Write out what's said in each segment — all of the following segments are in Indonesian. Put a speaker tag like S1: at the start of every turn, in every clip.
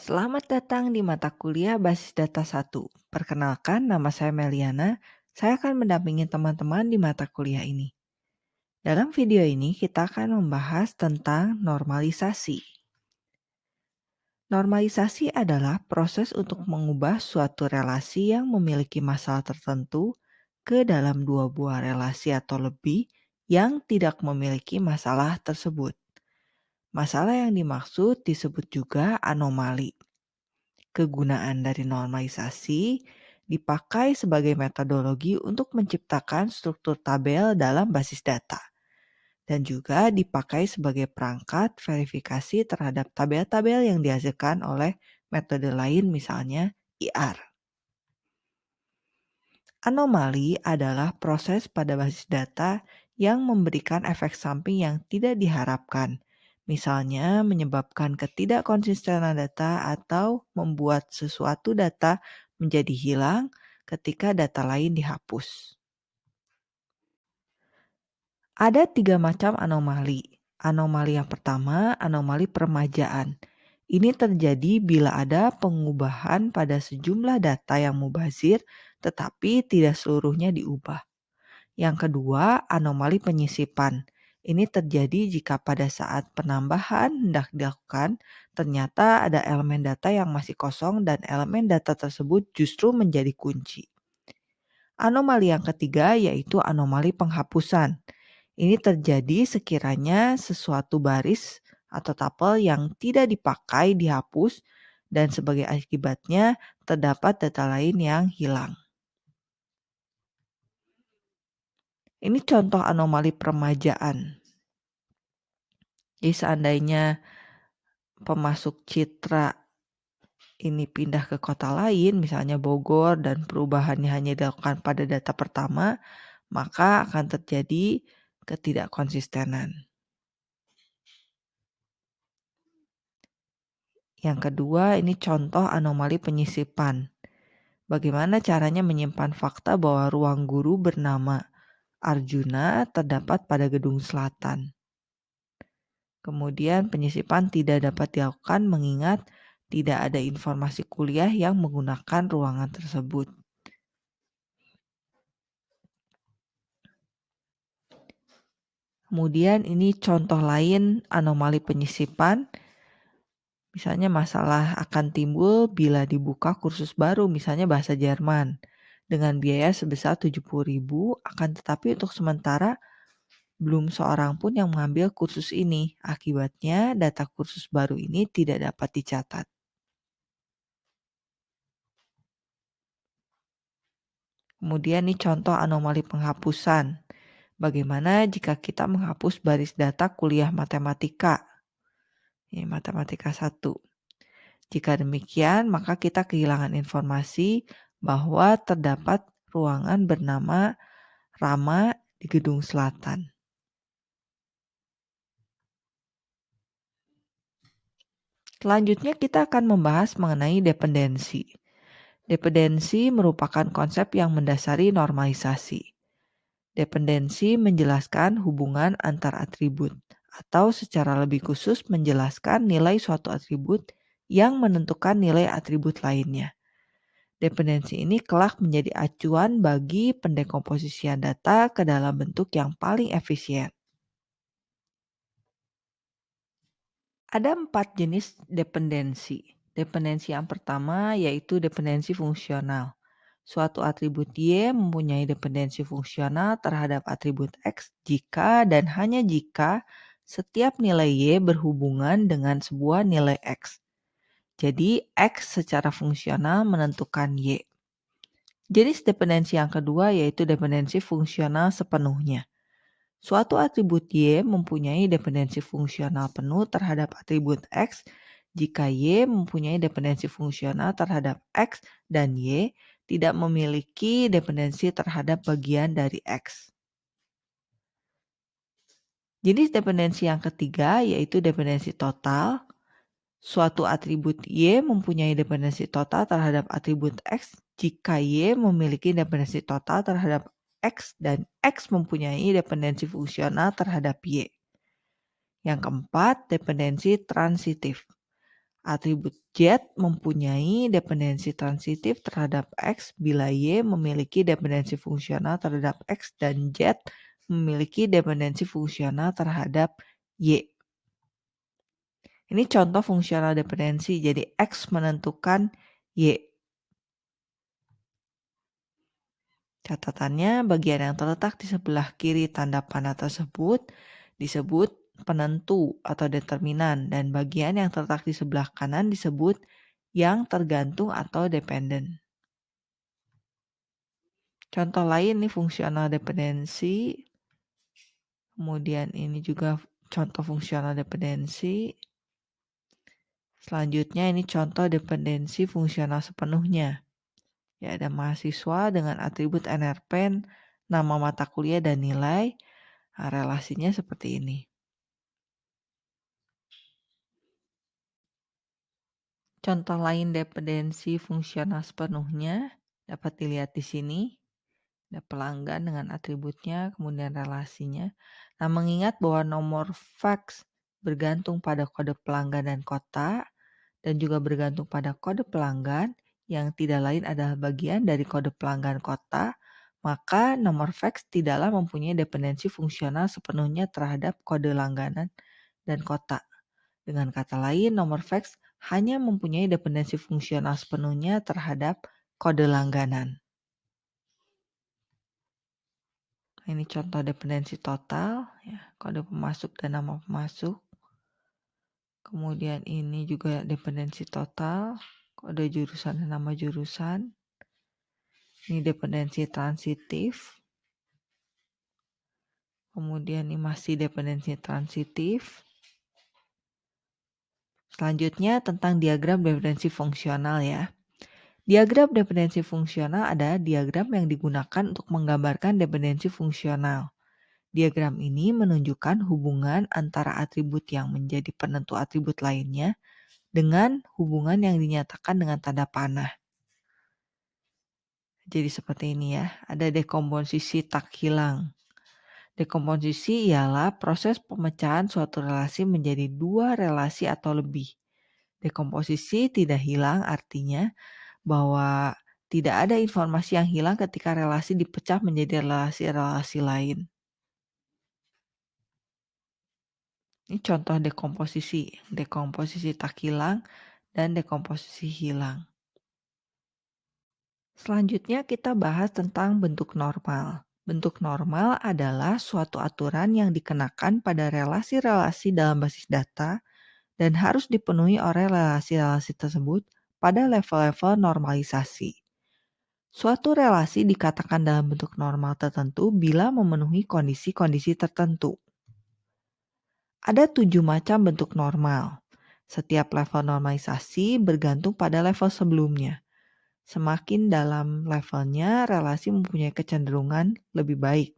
S1: Selamat datang di mata kuliah Basis Data 1. Perkenalkan, nama saya Meliana. Saya akan mendampingi teman-teman di mata kuliah ini. Dalam video ini, kita akan membahas tentang normalisasi. Normalisasi adalah proses untuk mengubah suatu relasi yang memiliki masalah tertentu ke dalam dua buah relasi atau lebih yang tidak memiliki masalah tersebut. Masalah yang dimaksud disebut juga anomali. Kegunaan dari normalisasi dipakai sebagai metodologi untuk menciptakan struktur tabel dalam basis data dan juga dipakai sebagai perangkat verifikasi terhadap tabel-tabel yang dihasilkan oleh metode lain misalnya IR. Anomali adalah proses pada basis data yang memberikan efek samping yang tidak diharapkan. Misalnya menyebabkan ketidakkonsistenan data atau membuat sesuatu data menjadi hilang ketika data lain dihapus. Ada 3 macam anomali. Anomali yang pertama, anomali permajaan. Ini terjadi bila ada pengubahan pada sejumlah data yang mubazir tetapi tidak seluruhnya diubah. Yang kedua, anomali penyisipan. Ini terjadi jika pada saat penambahan hendak dilakukan, ternyata ada elemen data yang masih kosong dan elemen data tersebut justru menjadi kunci. Anomali yang ketiga yaitu anomali penghapusan. Ini terjadi sekiranya sesuatu baris atau tapel yang tidak dipakai dihapus dan sebagai akibatnya terdapat data lain yang hilang. Ini contoh anomali permajaan. Jadi seandainya pemasuk citra ini pindah ke kota lain, misalnya Bogor, dan perubahannya hanya dilakukan pada data pertama, maka akan terjadi ketidakkonsistenan. Yang kedua, ini contoh anomali penyisipan. Bagaimana caranya menyimpan fakta bahwa ruang guru bernama Arjuna terdapat pada gedung selatan. Kemudian penyisipan tidak dapat dilakukan mengingat tidak ada informasi kuliah yang menggunakan ruangan tersebut. Kemudian ini contoh lain anomali penyisipan. Misalnya masalah akan timbul bila dibuka kursus baru, misalnya bahasa Jerman, dengan biaya sebesar 70.000, akan tetapi untuk sementara belum seorang pun yang mengambil kursus ini. Akibatnya data kursus baru ini tidak dapat dicatat. Kemudian ini contoh anomali penghapusan. Bagaimana jika kita menghapus baris data kuliah matematika? Ini matematika 1. Jika demikian, maka kita kehilangan informasi bahwa terdapat ruangan bernama Rama di gedung selatan. Selanjutnya kita akan membahas mengenai dependensi. Dependensi merupakan konsep yang mendasari normalisasi. Dependensi menjelaskan hubungan antar atribut atau secara lebih khusus menjelaskan nilai suatu atribut yang menentukan nilai atribut lainnya. Dependensi ini kelak menjadi acuan bagi pendekomposisian data ke dalam bentuk yang paling efisien. Ada 4 jenis dependensi. Dependensi yang pertama yaitu dependensi fungsional. Suatu atribut Y mempunyai dependensi fungsional terhadap atribut X jika dan hanya jika setiap nilai Y berhubungan dengan sebuah nilai X. Jadi X secara fungsional menentukan Y. Jenis dependensi yang kedua yaitu dependensi fungsional sepenuhnya. Suatu atribut Y mempunyai dependensi fungsional penuh terhadap atribut X jika Y mempunyai dependensi fungsional terhadap X dan Y tidak memiliki dependensi terhadap bagian dari X. Jenis dependensi yang ketiga yaitu dependensi total. Suatu atribut Y mempunyai dependensi total terhadap atribut X jika Y memiliki dependensi total terhadap X dan X mempunyai dependensi fungsional terhadap Y. Yang keempat, dependensi transitif. Atribut Z mempunyai dependensi transitif terhadap X bila Y memiliki dependensi fungsional terhadap X dan Z memiliki dependensi fungsional terhadap Y. Ini contoh fungsional dependensi, jadi X menentukan Y. Catatannya, bagian yang terletak di sebelah kiri tanda panah tersebut disebut penentu atau determinan, dan bagian yang terletak di sebelah kanan disebut yang tergantung atau dependen. Contoh lain nih fungsional dependensi. Kemudian ini juga contoh fungsional dependensi. Selanjutnya ini contoh dependensi fungsional sepenuhnya. Ya, ada mahasiswa dengan atribut NRPen, nama mata kuliah dan nilai. Nah, relasinya seperti ini. Contoh lain dependensi fungsional sepenuhnya dapat dilihat di sini. Ada pelanggan dengan atributnya, kemudian relasinya. Nah, mengingat bahwa nomor fax bergantung pada kode pelanggan dan kota, dan juga bergantung pada kode pelanggan yang tidak lain adalah bagian dari kode pelanggan kota, maka nomor fax tidaklah mempunyai dependensi fungsional sepenuhnya terhadap kode langganan dan kota. Dengan kata lain, nomor fax hanya mempunyai dependensi fungsional sepenuhnya terhadap kode langganan. Ini contoh dependensi total, ya, kode pemasuk dan nama pemasuk. Kemudian ini juga dependensi total, kode jurusan dan nama jurusan. Ini dependensi transitif. Kemudian ini masih dependensi transitif. Selanjutnya tentang diagram dependensi fungsional ya. Diagram dependensi fungsional adalah diagram yang digunakan untuk menggambarkan dependensi fungsional. Diagram ini menunjukkan hubungan antara atribut yang menjadi penentu atribut lainnya dengan hubungan yang dinyatakan dengan tanda panah. Jadi seperti ini ya, ada dekomposisi tak hilang. Dekomposisi ialah proses pemecahan suatu relasi menjadi dua relasi atau lebih. Dekomposisi tidak hilang artinya bahwa tidak ada informasi yang hilang ketika relasi dipecah menjadi relasi-relasi lain. Ini contoh dekomposisi. Dekomposisi tak hilang dan dekomposisi hilang. Selanjutnya kita bahas tentang bentuk normal. Bentuk normal adalah suatu aturan yang dikenakan pada relasi-relasi dalam basis data dan harus dipenuhi oleh relasi-relasi tersebut pada level-level normalisasi. Suatu relasi dikatakan dalam bentuk normal tertentu bila memenuhi kondisi-kondisi tertentu. Ada 7 macam bentuk normal. Setiap level normalisasi bergantung pada level sebelumnya. Semakin dalam levelnya, relasi mempunyai kecenderungan lebih baik.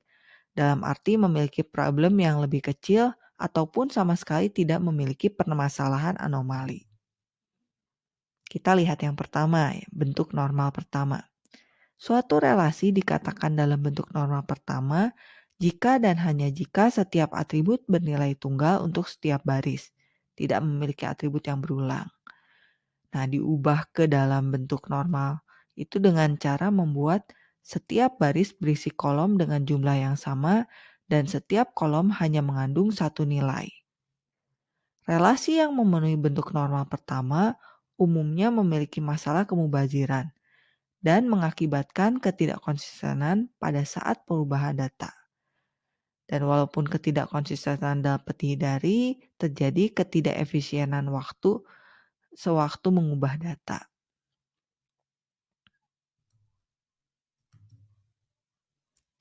S1: Dalam arti memiliki problem yang lebih kecil ataupun sama sekali tidak memiliki permasalahan anomali. Kita lihat yang pertama, bentuk normal pertama. Suatu relasi dikatakan dalam bentuk normal pertama jika dan hanya jika setiap atribut bernilai tunggal untuk setiap baris, tidak memiliki atribut yang berulang. Nah, diubah ke dalam bentuk normal itu dengan cara membuat setiap baris berisi kolom dengan jumlah yang sama dan setiap kolom hanya mengandung satu nilai. Relasi yang memenuhi bentuk normal pertama umumnya memiliki masalah kemubaziran dan mengakibatkan ketidakkonsistenan pada saat perubahan data. Dan walaupun ketidakkonsistenan dapat dihindari, terjadi ketidakefisienan waktu sewaktu mengubah data.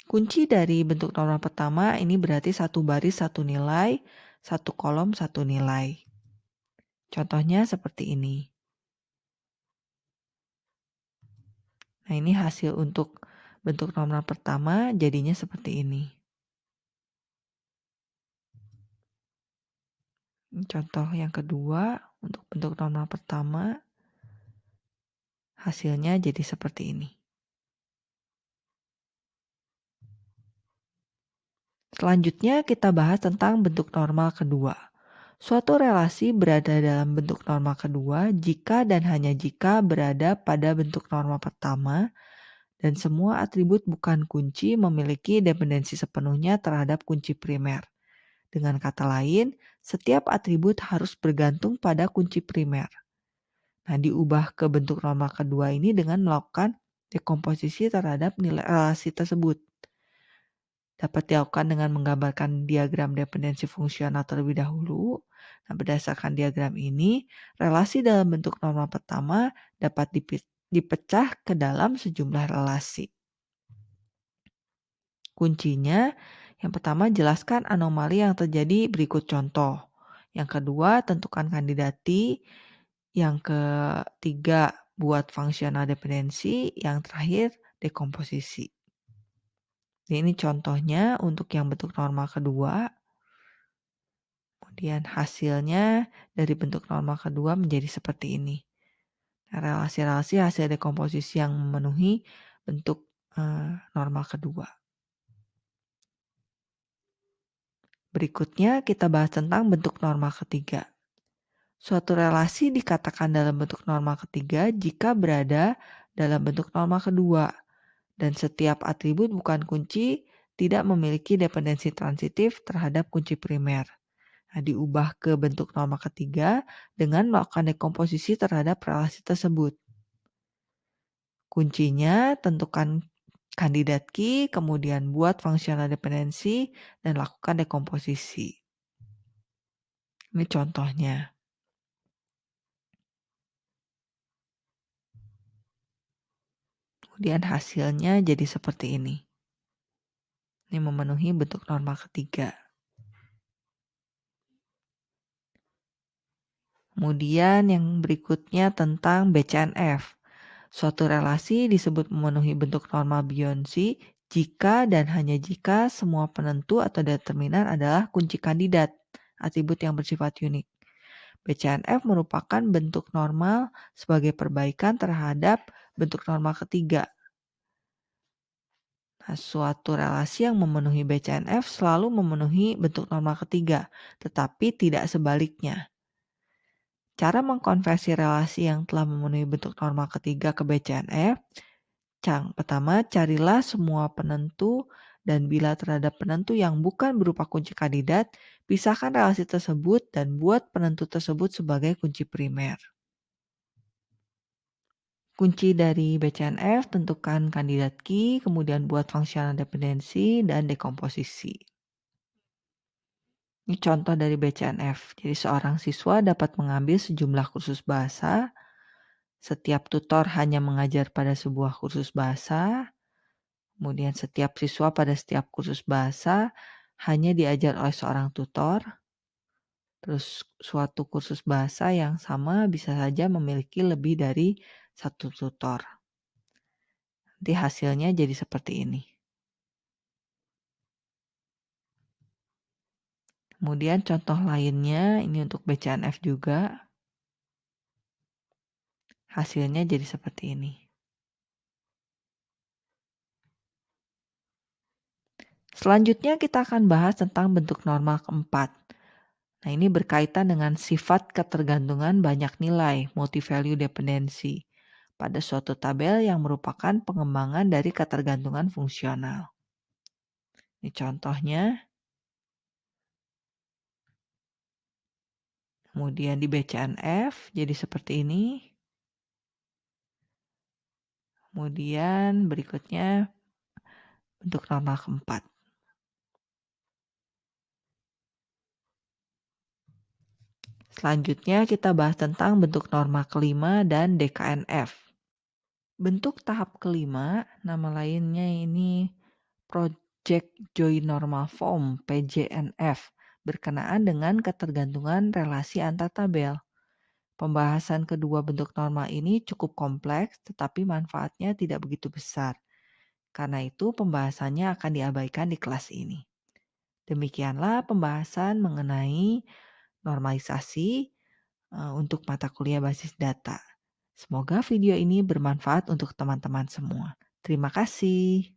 S1: Kunci dari bentuk normal pertama ini berarti satu baris satu nilai, satu kolom satu nilai. Contohnya seperti ini. Nah, ini hasil untuk bentuk normal pertama jadinya seperti ini. Contoh yang kedua untuk bentuk normal pertama hasilnya jadi seperti ini. Selanjutnya kita bahas tentang bentuk normal kedua. Suatu relasi berada dalam bentuk norma kedua jika dan hanya jika berada pada bentuk norma pertama dan semua atribut bukan kunci memiliki dependensi sepenuhnya terhadap kunci primer. Dengan kata lain, setiap atribut harus bergantung pada kunci primer. Nah, diubah ke bentuk norma kedua ini dengan melakukan dekomposisi terhadap nilai relasi tersebut. Dapat dilakukan dengan menggambarkan diagram dependensi fungsional terlebih dahulu. Nah, berdasarkan diagram ini, relasi dalam bentuk norma pertama dapat dipecah ke dalam sejumlah relasi. Kuncinya, yang pertama jelaskan anomali yang terjadi berikut contoh. Yang kedua, tentukan kandidati. Yang ketiga, buat fungsional dependensi. Yang terakhir, dekomposisi. Ini contohnya untuk yang bentuk norma kedua. Kemudian hasilnya dari bentuk norma kedua menjadi seperti ini. Nah, relasi-relasi hasil dekomposisi yang memenuhi bentuk norma kedua. Berikutnya kita bahas tentang bentuk norma ketiga. Suatu relasi dikatakan dalam bentuk norma ketiga jika berada dalam bentuk norma kedua dan setiap atribut bukan kunci tidak memiliki dependensi transitif terhadap kunci primer. Nah, diubah ke bentuk norma ketiga dengan melakukan dekomposisi terhadap relasi tersebut. Kuncinya tentukan kandidat key, kemudian buat fungsional dependensi, dan lakukan dekomposisi. Ini contohnya. Kemudian hasilnya jadi seperti ini. Ini memenuhi bentuk norma ketiga. Kemudian yang berikutnya tentang BCNF. Suatu relasi disebut memenuhi bentuk norma Bionzi jika dan hanya jika semua penentu atau determinan adalah kunci kandidat, atribut yang bersifat unik. BCNF merupakan bentuk normal sebagai perbaikan terhadap bentuk norma ketiga. Nah, suatu relasi yang memenuhi BCNF selalu memenuhi bentuk norma ketiga, tetapi tidak sebaliknya. Cara mengkonversi relasi yang telah memenuhi bentuk norma ketiga ke BCNF. Pertama, carilah semua penentu dan bila terhadap penentu yang bukan berupa kunci kandidat, pisahkan relasi tersebut dan buat penentu tersebut sebagai kunci primer. Kunci dari BCNF, tentukan kandidat key, kemudian buat fungsional dependensi dan dekomposisi. Ini contoh dari BCNF. Jadi seorang siswa dapat mengambil sejumlah kursus bahasa. Setiap tutor hanya mengajar pada sebuah kursus bahasa. Kemudian setiap siswa pada setiap kursus bahasa hanya diajar oleh seorang tutor. Terus suatu kursus bahasa yang sama bisa saja memiliki lebih dari satu tutor. Nanti hasilnya jadi seperti ini. Kemudian contoh lainnya ini untuk BCNF juga. Hasilnya jadi seperti ini. Selanjutnya kita akan bahas tentang bentuk norma keempat. Nah, ini berkaitan dengan sifat ketergantungan banyak nilai, multi-value dependency, pada suatu tabel yang merupakan pengembangan dari ketergantungan fungsional. Ini contohnya. Kemudian di BCNF jadi seperti ini. Kemudian berikutnya bentuk norma keempat. Selanjutnya kita bahas tentang bentuk norma kelima dan DKNF. Bentuk tahap kelima, nama lainnya ini Project Joint Normal Form (PJNF), berkenaan dengan ketergantungan relasi antar tabel. Pembahasan kedua bentuk norma ini cukup kompleks, tetapi manfaatnya tidak begitu besar. Karena itu pembahasannya akan diabaikan di kelas ini. Demikianlah pembahasan mengenai normalisasi untuk mata kuliah basis data. Semoga video ini bermanfaat untuk teman-teman semua. Terima kasih.